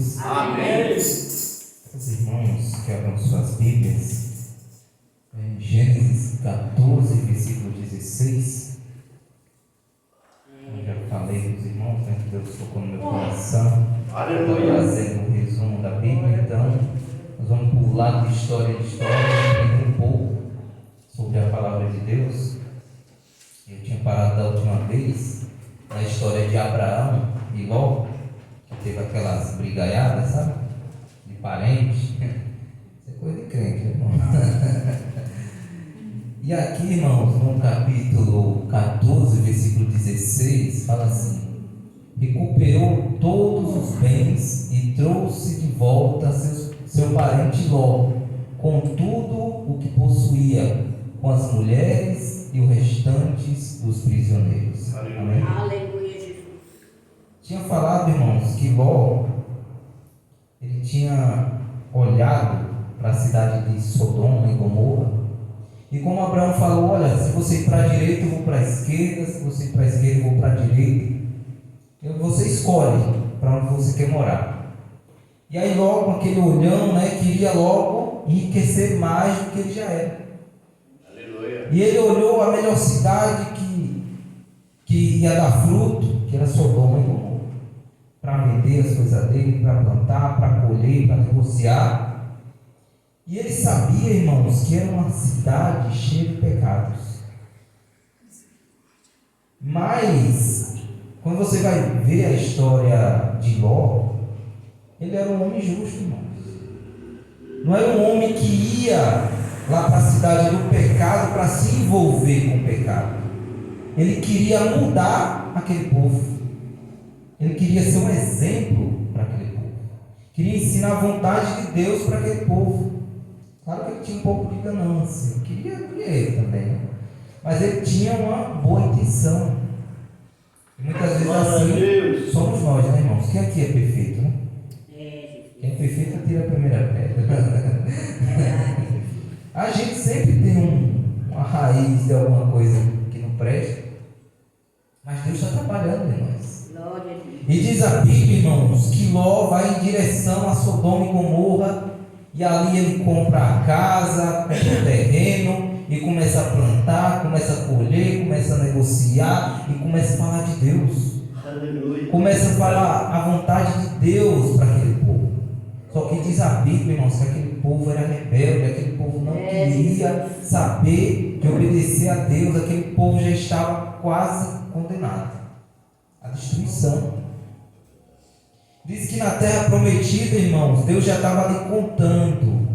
Jesus. Amém. Os irmãos que abram suas Bíblias, em Gênesis 14, versículo 16. Eu já falei para os irmãos, né, que Deus tocou no meu coração. Estou trazendo um resumo da Bíblia, então nós vamos pular de história e aprender um pouco sobre a palavra de Deus. Eu tinha parado da última vez na história de Abraão e Ló, que teve aquelas brigaiadas, sabe? De parentes. Isso é coisa de crente, irmão. E aqui, irmãos, no capítulo 14, versículo 16, fala assim: recuperou todos os bens e trouxe de volta seu parente Ló, com tudo o que possuía, com as mulheres e os restantes dos prisioneiros. Amém? Aleluia, Jesus. Tinha falado, irmãos, que Ló, ele tinha olhado para a cidade de Sodoma e Gomorra, e como Abraão falou: olha, se você ir para a direita, eu vou para a esquerda; se você ir para a esquerda, eu vou para a direita. Você escolhe para onde você quer morar. E aí logo, aquele olhão, né, queria logo enriquecer mais do que ele já era. Aleluia. E ele olhou a melhor cidade que ia dar fruto, que era Sodoma e Gomorra, para vender as coisas dele, para plantar, para colher, para negociar. E ele sabia, irmãos, que era uma cidade cheia de pecados. Mas quando você vai ver a história de Ló, ele era um homem justo, irmãos. Não era um homem que ia lá para a cidade do pecado para se envolver com o pecado. Ele queria mudar aquele povo. Ele queria ser um exemplo para aquele povo. Queria ensinar a vontade de Deus para aquele povo. Claro que ele tinha um pouco de ganância. Queria ele também, né? Mas ele tinha uma boa intenção. E muitas vezes assim somos nós, né, irmãos? Quem aqui é perfeito, né? Quem é perfeito tira a primeira pedra. A gente sempre tem uma raiz de alguma coisa que não presta, mas Deus está trabalhando em nós. E diz a Bíblia, irmãos, que Ló vai em direção a Sodoma e Gomorra, e ali ele compra a casa, compra o terreno, e começa a plantar, começa a colher, começa a negociar e começa a falar de Deus. Aleluia. Começa a falar a vontade de Deus para aquele povo. Só que diz a Bíblia, irmãos, que aquele povo era rebelde, aquele povo não queria saber de obedecer a Deus, aquele povo já estava quase condenado à destruição. Diz que na terra prometida, irmãos, Deus já estava ali contando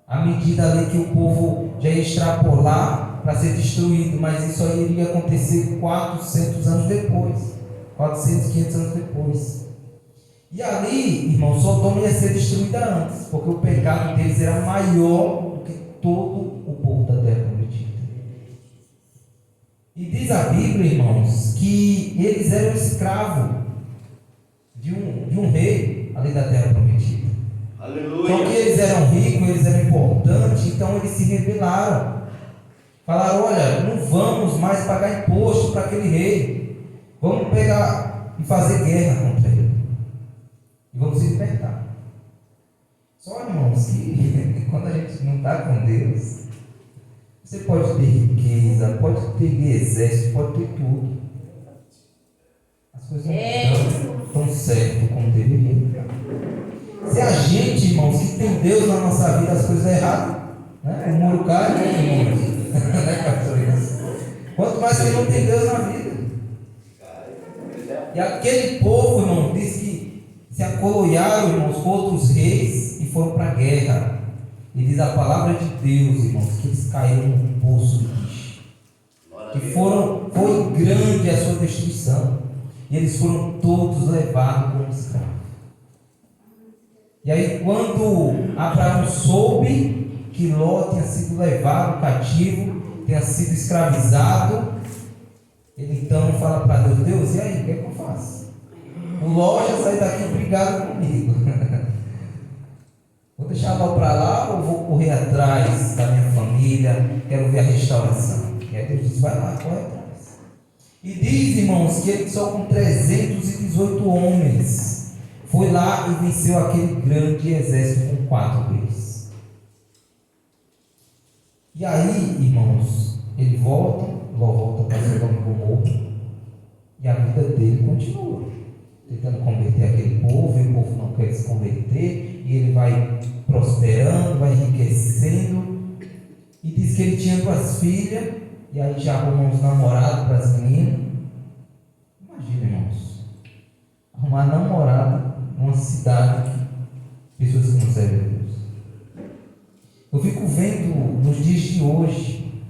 à medida ali que o povo já ia extrapolar para ser destruído, mas isso aí iria acontecer 400 anos depois, 400, 500 anos depois. E ali, irmão, Sodoma ia ser destruída antes, porque o pecado deles era maior do que todo o povo da terra prometida. E diz a Bíblia, irmãos, que eles eram escravos de um rei ali da terra prometida. Aleluia. Só que eles eram ricos, eles eram importantes, então eles se rebelaram. Falaram: olha, não vamos mais pagar imposto para aquele rei, vamos pegar e fazer guerra contra ele, e vamos se libertar. Só, irmãos, que quando a gente não está com Deus, você pode ter riqueza, pode ter exército, pode ter tudo, as coisas não estão tão certo como deveriam. Se a gente, irmãos, que tem Deus na nossa vida, as coisas erradas, né? O muro cai, né, irmãos? Quanto mais que não tem Deus na vida. E aquele povo, irmão, diz que se acoloiaram, irmãos, com outros reis e foram para a guerra. E diz a palavra de Deus, irmãos, que eles caíram num poço de lixo. Que foi grande a sua destruição. E eles foram todos levados como escravos. E aí, quando Abraão soube que Ló tinha sido levado cativo, tinha sido escravizado, ele então fala para Deus: Deus, e aí, o que é que eu faço? O Ló já sai daqui brigado comigo. Vou deixar Ló para lá ou vou correr atrás da minha família? Quero ver a restauração. E aí Deus diz: vai lá, corre atrás. E diz, irmãos, que ele só com 318 homens foi lá e venceu aquele grande exército com 4 reis. E aí, irmãos, ele volta para Sodoma e Gomorra, e a vida dele continua, tentando converter aquele povo, e o povo não quer se converter, e ele vai prosperando, vai enriquecendo, e diz que ele tinha 2 filhas, e aí já arrumou uns namorados para as meninas. Imagina, irmãos, arrumar namorado numa cidade que pessoas que não servem a Deus. Eu fico vendo nos dias de hoje,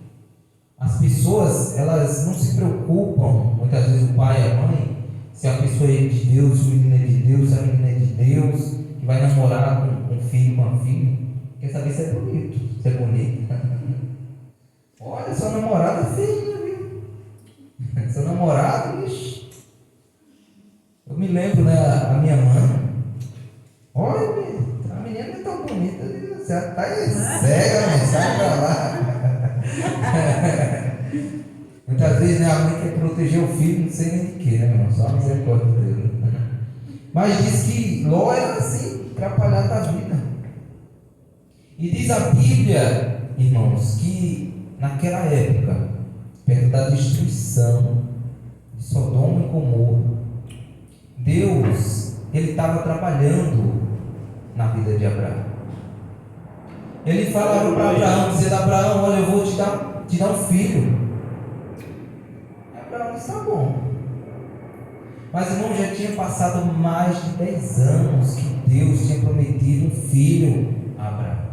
as pessoas, elas não se preocupam, muitas vezes o pai e a mãe, se a pessoa é de Deus, se o menino é de Deus, se a menina é de Deus, que vai namorar com um filho, com uma filha, quer saber se é bonito, se é bonita. Olha, sua namorada é feia, viu? Seu namorado, ixi. Eu me lembro, né, a minha mãe, olha, a menina não é tão bonita, você está cega, né? Sai pra lá. Muitas vezes, né, a mãe quer proteger o filho, não sei nem de quê, né, irmão? Só a misericórdia de Deus. Mas diz que Ló era assim, atrapalhado da vida. E diz a Bíblia, irmãos, que naquela época, perto da destruição de Sodoma e Gomorra, Deus, ele estava trabalhando na vida de Abraão. Ele falava para Abraão, dizendo: Abraão, olha, eu vou te dar um filho. E Abraão disse: tá bom. Mas, irmão, já tinha passado mais de 10 anos que Deus tinha prometido um filho a Abraão.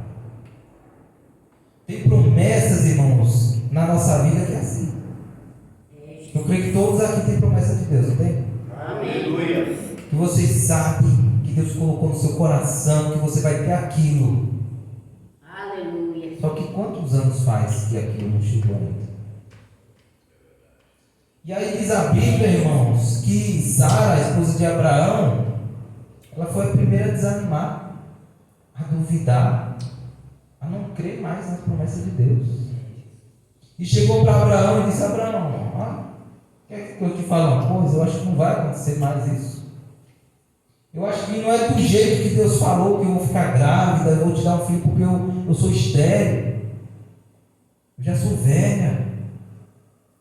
Tem promessas, irmãos, na nossa vida que é assim. Eu creio que todos aqui têm promessa de Deus, não tem? Aleluia. Que vocês sabem que Deus colocou no seu coração, que você vai ter aquilo. Aleluia. Só que quantos anos faz que aquilo não chegou ainda? E aí diz a Bíblia, irmãos, que Sara, a esposa de Abraão, ela foi a primeira a desanimar, a duvidar, a não crer mais nas promessas de Deus. E chegou para Abraão e disse: Abraão, quer que eu te fale uma coisa? Eu acho que não vai acontecer mais isso. Eu acho que não é do jeito que Deus falou que eu vou ficar grávida, eu vou te dar um filho, porque eu sou estéril, eu já sou velha,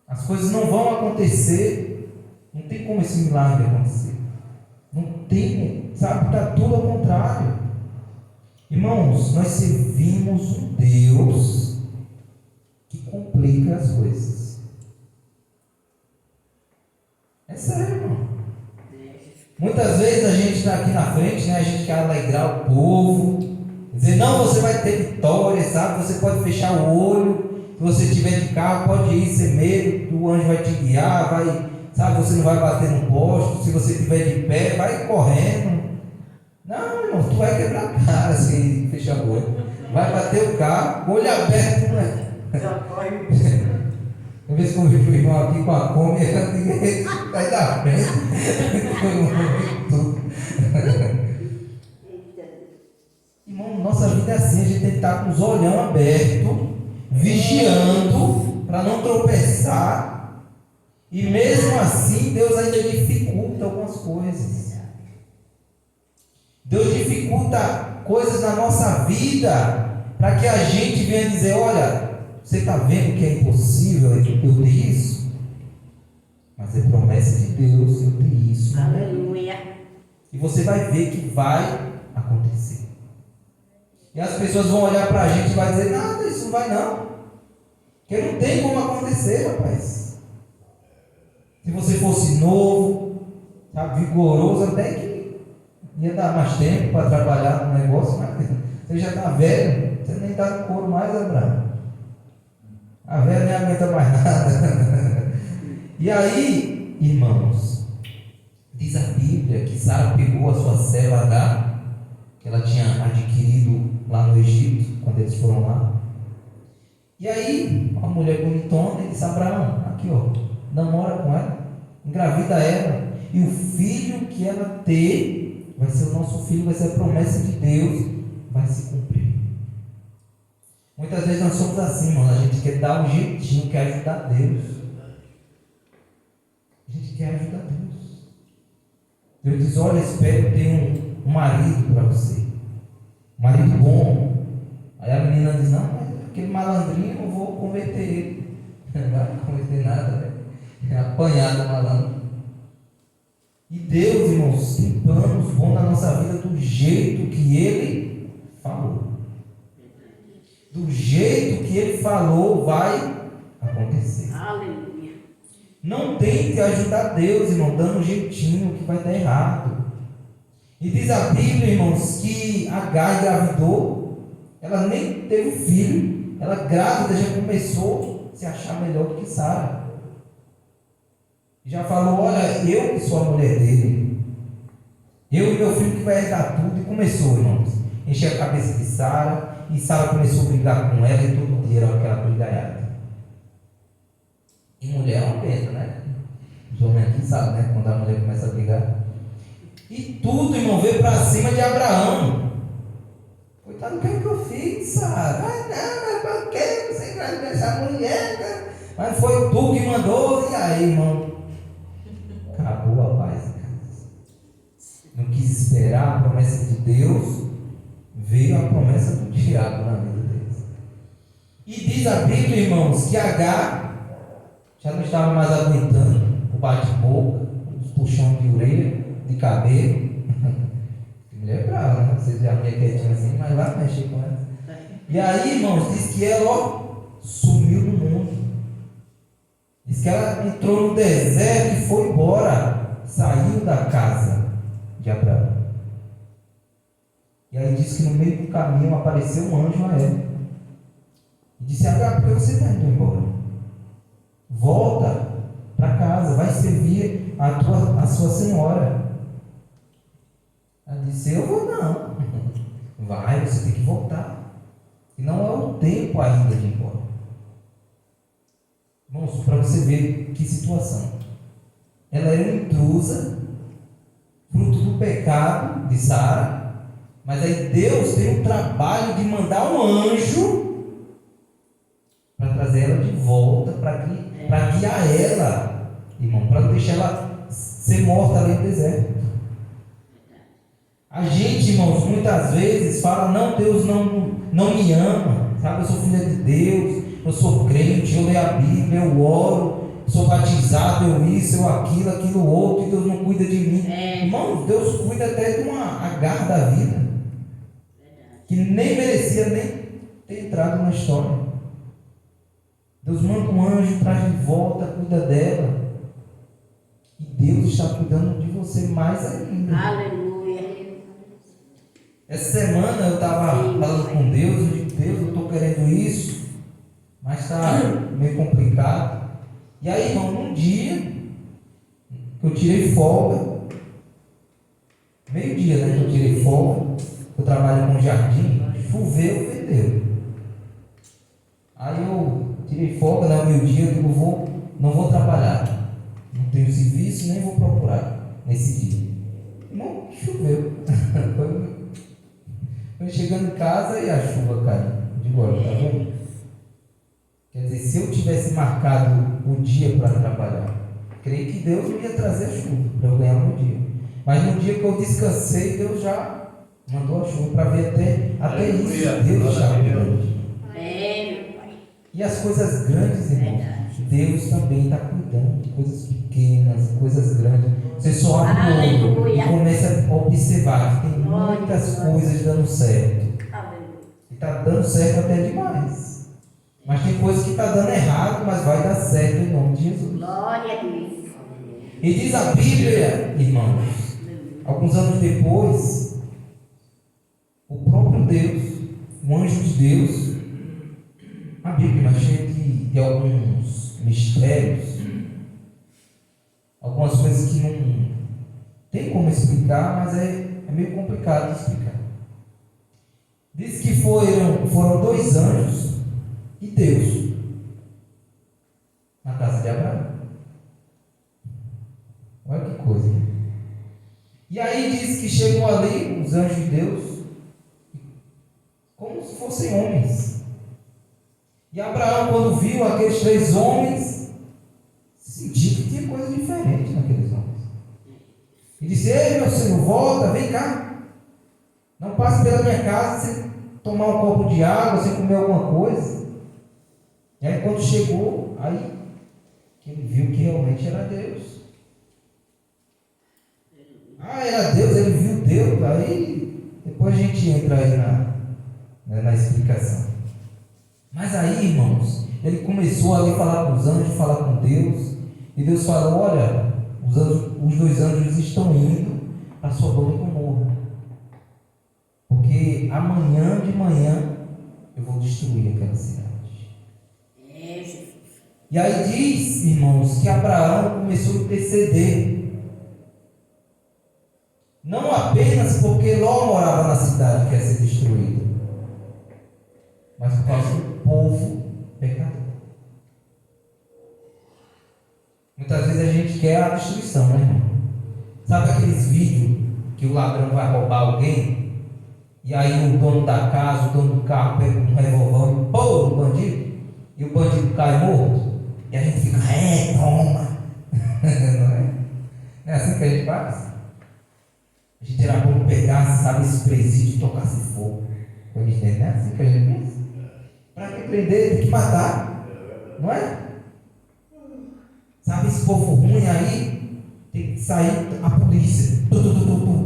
as coisas não vão acontecer, não tem como esse milagre acontecer, não tem, sabe, está tudo ao contrário. Irmãos, nós servimos um Deus que complica as coisas. É sério, irmão. Muitas vezes a gente está aqui na frente, né? A gente quer alegrar o povo, dizer: não, você vai ter vitória, sabe? Você pode fechar o olho, se você estiver de carro, pode ir sem medo, o anjo vai te guiar, sabe? Você não vai bater no poste, se você estiver de pé, vai correndo. Não, irmão, tu vai quebrar a cara se fechar o olho. Vai bater o carro, olho aberto, né? Já corre. Uma vez que eu vi o irmão aqui com a Kombi, ele vai dar frente. Tudo. Irmão, nossa vida é assim, a gente tem que estar com os olhão abertos, vigiando, para não tropeçar. E mesmo assim, Deus ainda dificulta algumas coisas. Deus dificulta coisas na nossa vida, para que a gente venha dizer: olha, você está vendo que é impossível eu ter isso? Mas é promessa de Deus, eu ter isso. Aleluia. E você vai ver que vai acontecer. E as pessoas vão olhar para a gente e vai dizer: nada, isso não vai não. Porque não tem como acontecer, rapaz. Se você fosse novo, sabe, vigoroso, até que ia dar mais tempo para trabalhar no negócio, mas você já está velho, você nem está no couro mais, Abraão. A velha nem aguenta mais nada. E aí, irmãos, diz a Bíblia que Sara pegou a sua serva H, que ela tinha adquirido lá no Egito, quando eles foram lá. E aí, uma mulher bonitona, disse: Abraão, aqui ó, namora com ela, engravida ela, e o filho que ela ter vai ser o nosso filho, vai ser a promessa de Deus, vai se cumprir. Muitas vezes nós somos assim, mano. A gente quer dar um jeitinho, quer ajudar Deus. A gente quer ajudar Deus. Deus diz: olha, espero ter um marido para você. Um marido bom. Aí a menina diz, não, mas aquele malandrinho eu vou converter ele. Não vai converter nada, velho. É apanhado o malandro. E Deus, irmãos, tem planos bons na nossa vida do jeito que Ele falou. Do jeito que Ele falou vai acontecer. Aleluia. Não tente ajudar Deus, irmão, dando um jeitinho que vai dar errado. E diz a Bíblia, irmãos, que Agar engravidou, ela nem teve filho, ela grávida já começou a se achar melhor do que Sara. Já falou, olha, eu que sou a mulher dele, eu e meu filho que vai herdar tudo. E começou, irmãos, encher a cabeça de Sara, e Sara começou a brigar com ela, e todo dia era aquela brigaiada. E mulher é uma pena, né? Os homens aqui sabem, né? Quando a mulher começa a brigar. E tudo, irmão, veio para cima de Abraão. Coitado, o que é que eu fiz, Sara? Ah, não, mas por que você engravidou essa mulher, cara? Mas foi tu que mandou. E aí, irmão? Acabou a paz. Não quis esperar a promessa de Deus, veio a promessa do diabo na vida deles. E diz a Bíblia, irmãos, que Agar já não estava mais aguentando o bate-boca, os puxões de orelha, de cabelo. Mulher é brava, né? Você já meio quietinho assim, mas vai mexer com ela. E aí, irmãos, diz que ela, ó, sumiu do mundo. Diz que ela entrou no deserto e foi embora, saiu da casa de Abraão. E aí diz que no meio do caminho apareceu um anjo a ela. E disse, Agar, por que você está indo embora? Volta para casa, vai servir a sua senhora. Ela disse, eu vou não. Vai, você tem que voltar. E não é o tempo ainda de ir embora. Irmãos, para você ver que situação. Ela era uma intrusa, fruto do pecado de Sara, mas aí Deus tem o trabalho de mandar um anjo para trazer ela de volta, para guiar ela, irmão, para não deixar ela ser morta ali no deserto. A gente, irmãos, muitas vezes fala, não, Deus não me ama, sabe, eu sou filha de Deus, eu sou crente, eu leio a Bíblia, eu oro, sou batizado, eu isso, eu aquilo outro, e Deus não cuida de mim. Irmãos, Deus cuida até de uma Agar da vida, que nem merecia nem ter entrado na história. Deus manda um anjo, traz de volta, cuida dela. E Deus está cuidando de você mais ainda. Aleluia. Essa semana eu estava falando com Deus, eu digo, Deus, eu estou querendo isso, mas está meio complicado. E aí, irmão, num dia que eu tirei folga, meio-dia, né, que eu tirei folga, eu trabalho com jardim, choveu, vendeu. Aí eu tirei folga, né, meio-dia, eu digo, não vou trabalhar, não tenho serviço, nem vou procurar nesse dia. Irmão, choveu. Foi chegando em casa e a chuva caiu. Digo, olha, tá vendo? Quer dizer, se eu tivesse marcado o dia para trabalhar, creio que Deus ia trazer a chuva para eu ganhar no dia. Mas no dia que eu descansei, Deus já mandou a chuva para ver até isso. Deus já cuidando. E as coisas grandes, irmãos, Deus também está cuidando de coisas pequenas, coisas grandes. Você só abre o olho e começa a observar que tem muitas coisas dando certo. E está dando certo até demais. Mas tem coisas que está dando errado, mas vai dar certo em nome de Jesus. Glória a Deus. E diz a Bíblia, irmãos, alguns anos depois, o próprio Deus, um anjo de Deus, a Bíblia é cheia de alguns mistérios, algumas coisas que não tem como explicar, mas é meio complicado de explicar. Diz que foram 2 anjos e Deus na casa de Abraão. Olha que coisa. E aí diz que chegou ali os anjos de Deus como se fossem homens. E Abraão, quando viu aqueles 3 homens, sentiu que tinha coisa diferente naqueles homens. E disse, ei, meu senhor, volta, vem cá. Não passe pela minha casa sem tomar um copo de água, sem comer alguma coisa. E aí quando chegou, aí que ele viu que realmente era Deus. Ah, era Deus, ele viu Deus. Aí depois a gente entra aí na explicação. Mas aí, irmãos, ele começou ali a falar com os anjos, falar com Deus. E Deus falou: olha, os 2 anjos estão indo para Sodoma e Gomorra, porque amanhã de manhã eu vou destruir aquela cidade. E aí diz, irmãos, que Abraão começou a interceder, não apenas porque Ló morava na cidade que ia ser destruída, mas por causa do povo pecador. Muitas vezes a gente quer a destruição, né, irmão? Sabe aqueles vídeos que o ladrão vai roubar alguém, e aí o dono da casa, o dono do carro pega um revólver e pô no bandido, e o bandido cai morto, e a gente fica, toma. Não é? É assim que a gente faz? A gente era bom pegar, sabe, esse presídio e tocasse fogo. Não é assim que a gente pensa? Para que prender, tem que matar. Não é? Sabe esse povo ruim aí? Tem que sair a polícia,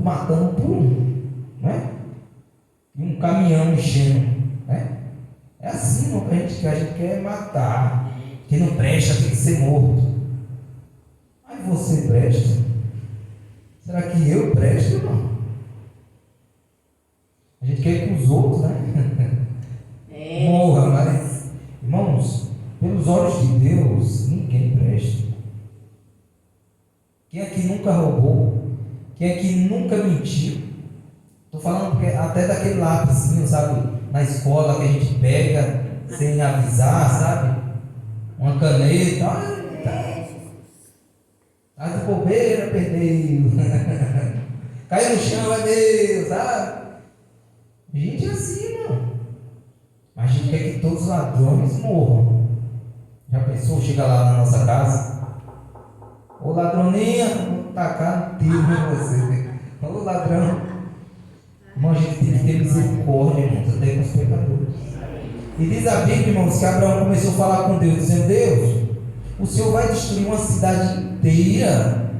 matando por um. Não é? E um caminhão enchendo. Né? É assim não, que a gente quer matar. Quem não presta tem que ser morto. Mas você presta? Será que eu presto, irmão? A gente quer que os outros, né? Morra, mas, irmãos, pelos olhos de Deus, ninguém presta. Quem aqui nunca roubou? Quem aqui nunca mentiu? Estou falando até daquele lápisinho, sabe? Na escola que a gente pega sem avisar, sabe? Uma caneta. Tá de bobeira, perdeu. Caiu no chão, é meu, sabe? Gente, é assim, irmão. Mas a gente quer que todos os ladrões morram. Já pensou? Chega lá na nossa casa. Ô ladroninha, vou tacar um tiro em você. Ô ladrão. Irmão, a gente tem que ter misericórdia, irmãos, até com os pecadores. E diz a Bíblia, irmãos, que Abraão começou a falar com Deus, dizendo: Deus, o Senhor vai destruir uma cidade inteira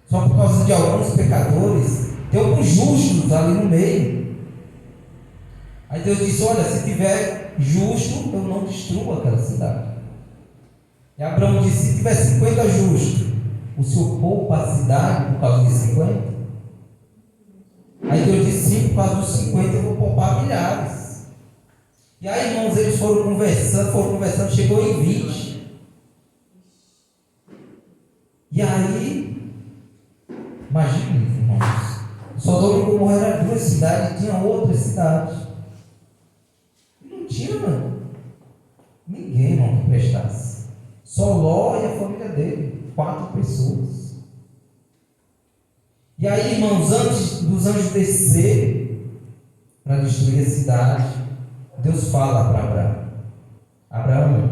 só por causa de alguns pecadores? Tem alguns justos ali no meio. Aí Deus disse: olha, se tiver justo, eu não destruo aquela cidade. E Abraão disse: se tiver 50 justos, o Senhor poupa a cidade por causa de 50? Aí Deus disse: sim, por causa dos 50 eu vou poupar milhares. E aí, irmãos, eles foram conversando, chegou em 20. E aí, imagine, irmãos, Sodoma e Gomorra eram 2 cidades, tinha outras cidades. Não tinha, mano, ninguém, irmão, que prestasse. Só Ló e a família dele, 4 pessoas. E aí, irmãos, antes dos anjos descerem para destruir a cidade, Deus fala para Abraão: Abraão,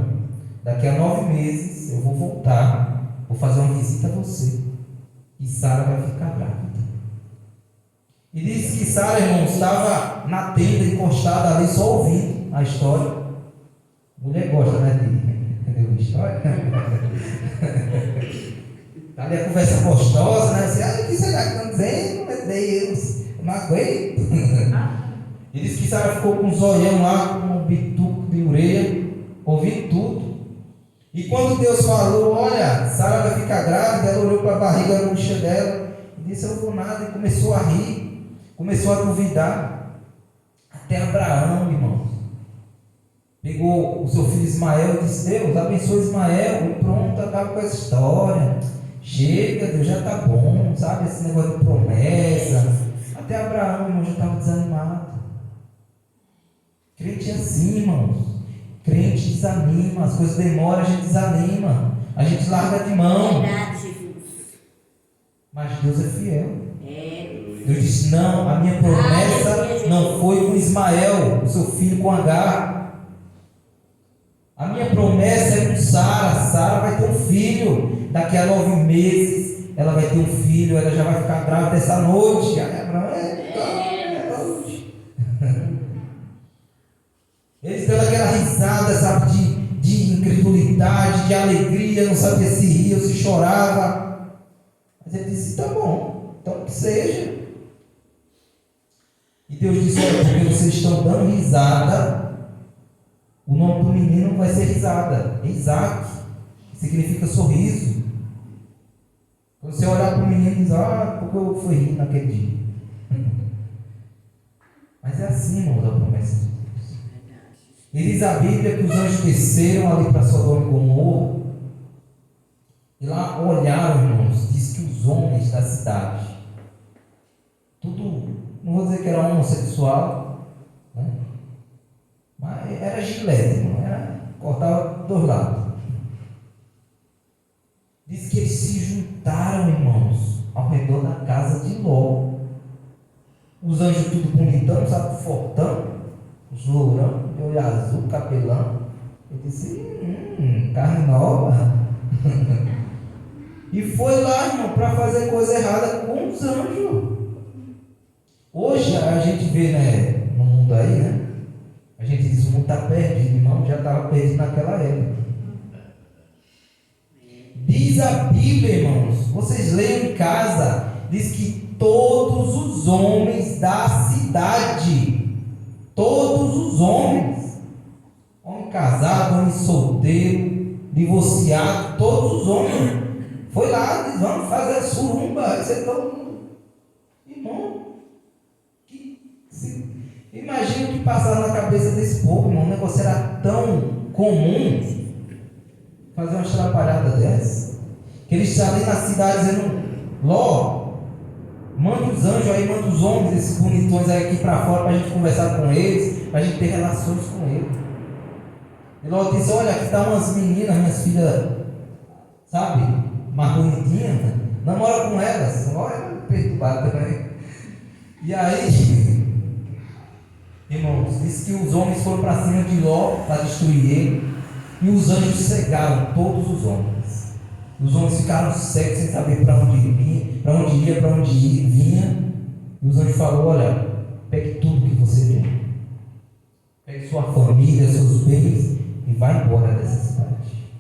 daqui a 9 meses eu vou voltar, vou fazer uma visita a você, e Sara vai ficar grávida. E diz que Sara, irmão, estava na tenda, encostada ali, só ouvindo a história. Mulher gosta, né, de ouvir história? Tá ali a conversa gostosa, né? Assim, o que será que estão dizendo? Meu Deus, eu não aguento. E diz que Sara ficou com um zoião lá, com um bituco de orelha, ouvindo tudo. E quando Deus falou: olha, Sara vai ficar grávida, ela olhou para a barriga murcha dela e disse: eu não vou nada. E começou a rir, começou a duvidar. Até Abraão, irmãos, pegou o seu filho Ismael e disse: Deus, abençoe Ismael, e pronto, acaba com essa história. Chega, Deus, já está bom, sabe? Esse negócio de promessa. Até Abraão, irmão, já estava desanimado. Crente é assim, irmãos. Crente desanima, as coisas demoram, a gente desanima, a gente larga de mão. Verdade, Jesus. Mas Deus é fiel. Deus disse: não, a minha promessa não foi com Ismael, o seu filho com Agar. A minha promessa é com Sara. Sara vai ter um filho. Daqui a 9 meses ela vai ter um filho. Ela já vai ficar grávida essa noite. Aí Abraão, Eles dando aquela risada, sabe, de incredulidade, de alegria, não sabia se ria ou se chorava. Mas ele disse: tá bom, então que seja. E Deus disse: olha, porque vocês estão dando risada, o nome do menino vai ser risada, é Isaac, que significa sorriso. Quando você olhar para o menino e diz: ah, porque eu fui rir naquele dia. Mas é assim, irmãos, a promessa de Deus. E diz a Bíblia que os anjos desceram ali para Sodoma e Gomorra, e lá olharam, irmãos, diz que os homens da cidade, tudo, não vou dizer que era homossexual, né? Mas era gilete, não era? Cortava dos lados. Diz que eles se juntaram, irmãos, ao redor da casa de Ló. Os anjos tudo bonitão, sabe, fortão, os lourão, de olho azul, cabelão. Ele disse: carne nova. E foi lá, irmão, para fazer coisa errada com os anjos. Hoje a gente vê, né, no mundo aí, né? A gente diz: o mundo está perdido, irmão, já estava perdido naquela época. Diz a Bíblia, irmãos, vocês leiam em casa, diz que todos os homens da cidade, todos os homem casado, homem solteiro, divorciado, todos os homens, foi lá, diz: vamos fazer a surumba, isso é todo mundo. Irmão, imagina o que passava na cabeça desse povo, irmão. O negócio era tão comum fazer uma atrapalhada dessa, que eles estavam ali na cidade dizendo: Ló, manda os anjos aí, manda os homens, esses bonitões aí aqui para fora, para a gente conversar com eles, para a gente ter relações com eles. E Ló disse: olha, aqui está umas meninas, minhas filhas, sabe, mais bonitinhas, namora com elas. Olha, perturbado também. E aí, irmãos, disse que os homens foram para cima de Ló para destruir ele, e os anjos cegaram todos os homens. Os homens ficaram cegos sem saber para onde ia, para onde vinha. E os anjos falaram: olha, pegue tudo que você tem, pegue sua família, seus bens e vá embora dessa cidade.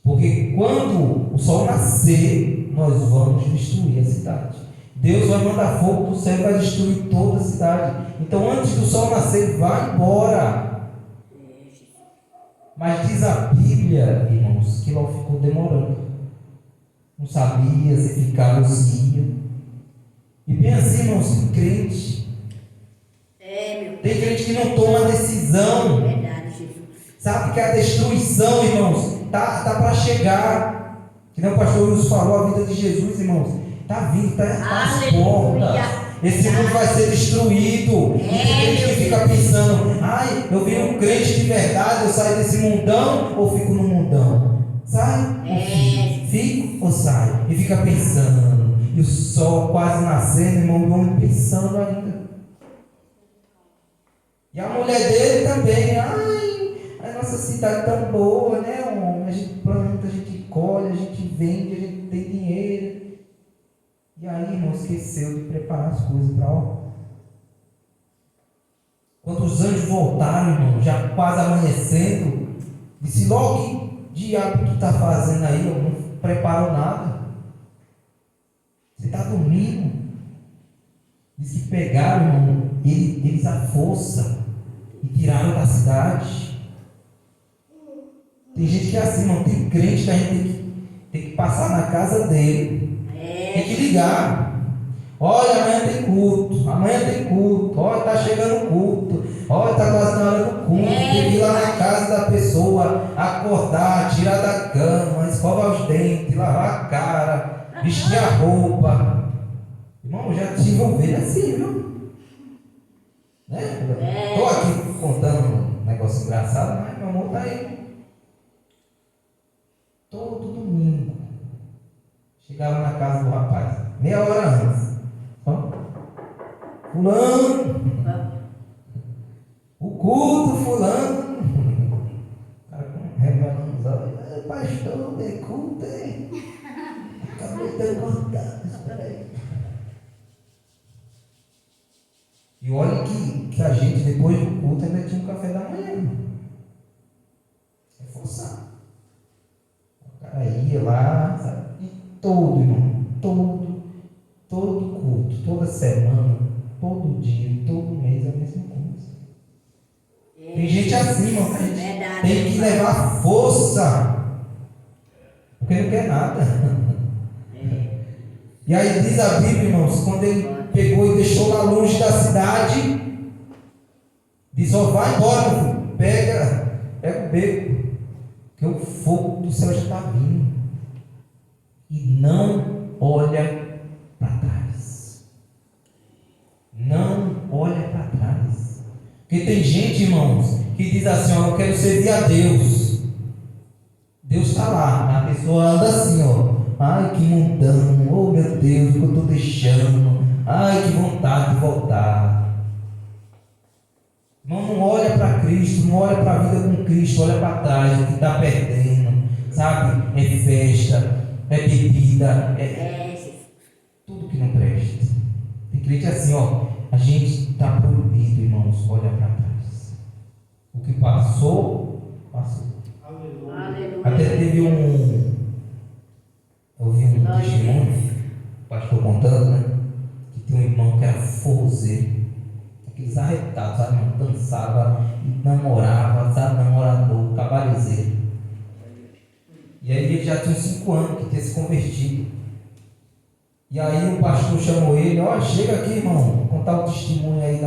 Porque quando o sol nascer, nós vamos destruir a cidade. Deus vai mandar fogo do céu e vai destruir toda a cidade. Então, antes do sol nascer, vá embora. Mas diz a Bíblia, irmãos, que Ló ficou demorando. Não sabia se ficava ou se ia. E bem assim, irmãos, tem crente. Tem crente que não toma decisão. Verdade, Jesus. Sabe que a destruição, irmãos, tá para chegar. Que nem o pastor Wilson falou, a vida de Jesus, irmãos, está vindo, está às portas. Esse mundo vai ser destruído. E tem gente que fica pensando: ai, eu vi um crente de verdade, eu saio desse mundão ou fico no mundão? Sai ou fico? Fico ou sai? E fica pensando. E o sol quase nascendo, irmão, o homem pensando ainda. E a mulher dele também: ai, a nossa cidade tão boa, né, homem? A gente planta, a gente colhe, a gente vende, a gente tem dinheiro. E aí, irmão, esqueceu de preparar as coisas para a Quando os anjos voltaram, irmão, já quase amanhecendo, disse: logo, que diabo tu está fazendo aí? Eu não preparou nada. Você está dormindo. Diz que pegaram, irmão, eles à força e tiraram da cidade. Tem gente que é assim, irmão, tem crente que a gente tem que passar na casa dele. Tem que ligar: olha, amanhã tem culto, olha, está chegando o culto, olha, está quase na hora do culto. Tem que ir lá na casa da pessoa, acordar, tirar da cama, escovar os dentes, lavar a cara, vestir a roupa. Irmão, já te envolvi assim, viu? Né? Estou aqui contando um negócio engraçado, mas meu amor está aí. Todo domingo chegava na casa do rapaz, meia hora antes. Fulano, o culto, fulano. O cara revelando os olhos: pastor, de culto, hein? Acabei de acordar, espera aí. E olha que que a gente, depois do culto, ainda tinha um café da manhã. É forçar. O cara ia lá, sabe? E todo, irmão, todo culto, toda semana, todo dia, todo mês é a mesma coisa. Tem gente assim, irmão, que a gente tem que levar força, porque não quer nada. E aí diz a Bíblia, irmãos, quando ele pegou e deixou lá longe da cidade, diz: ó, vai embora, meu filho, pega o beco, que o fogo do céu já está vindo. E não olha para trás. Não olha para trás. Porque tem gente, irmãos, que diz assim: ó, eu quero servir a Deus. Deus está lá, a pessoa anda assim, ó. Ai, que mundano, oh meu Deus, o que eu estou deixando. Ai, que vontade de voltar. Irmão, não olha para Cristo, não olha para a vida com Cristo, olha para trás, o que está perdendo, sabe? É festa, é bebida, é tudo que não presta. Tem crente assim, ó, a gente está proibido, irmãos, olha para trás. O que passou, passou. Aleluia. Até teve eu ouvi um testemunho, o pastor contando, né? Que tem um irmão que era forrozeiro, aqueles arretados, sabe, irmão? Dançava, namorava, sabe, namorador, cabalezeiro. E aí ele já tinha 5 anos que tinha se convertido. E aí o pastor chamou ele: ó, chega aqui, irmão, vou contar o testemunho aí